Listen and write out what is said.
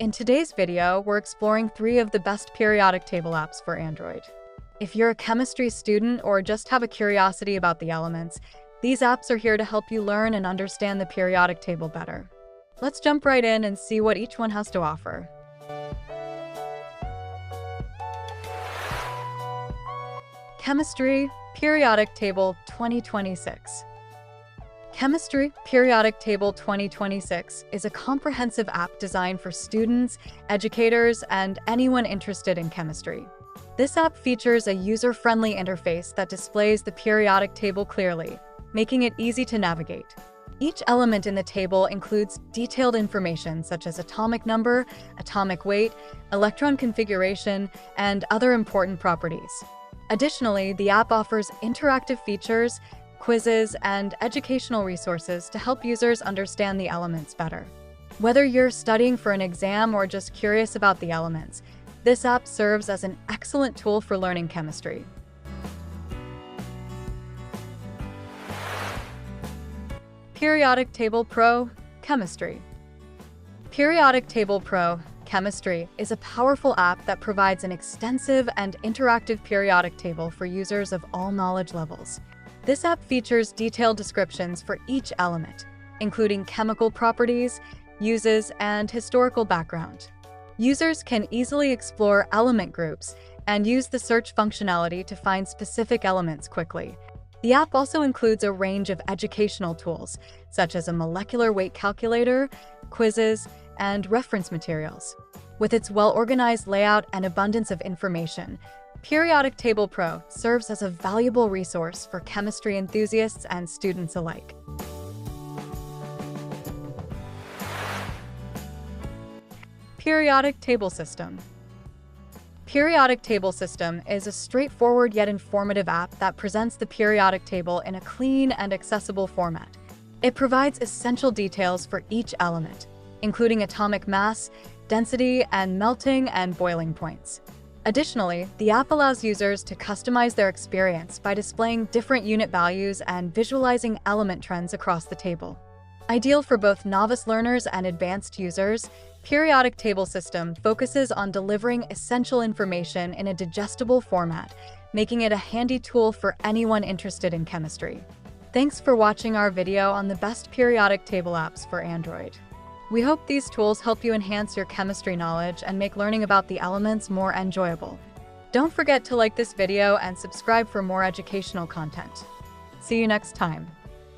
In today's video, we're exploring 3 of the best periodic table apps for Android. If you're a chemistry student or just have a curiosity about the elements, these apps are here to help you learn and understand the periodic table better. Let's jump right in and see what each one has to offer. Cemistry Periodic Table 2026. Cemistry Periodic Table 2026 is a comprehensive app designed for students, educators, and anyone interested in chemistry. This app features a user-friendly interface that displays the periodic table clearly, making it easy to navigate. Each element in the table includes detailed information such as atomic number, atomic weight, electron configuration, and other important properties. Additionally, the app offers interactive features, quizzes, and educational resources to help users understand the elements better. Whether you're studying for an exam or just curious about the elements, this app serves as an excellent tool for learning chemistry. Periodic Table Pro Chemistry. Periodic Table Pro Chemistry is a powerful app that provides an extensive and interactive periodic table for users of all knowledge levels. This app features detailed descriptions for each element, including chemical properties, uses, and historical background. Users can easily explore element groups and use the search functionality to find specific elements quickly. The app also includes a range of educational tools, such as a molecular weight calculator, quizzes, and reference materials. With its well-organized layout and abundance of information, Periodic Table Pro serves as a valuable resource for chemistry enthusiasts and students alike. Periodic Table System. Periodic Table System is a straightforward yet informative app that presents the periodic table in a clean and accessible format. It provides essential details for each element, including atomic mass, density, and melting and boiling points. Additionally, the app allows users to customize their experience by displaying different unit values and visualizing element trends across the table. Ideal for both novice learners and advanced users, Periodic Table System focuses on delivering essential information in a digestible format, making it a handy tool for anyone interested in chemistry. Thanks for watching our video on the best periodic table apps for Android. We hope these tools help you enhance your chemistry knowledge and make learning about the elements more enjoyable. Don't forget to like this video and subscribe for more educational content. See you next time.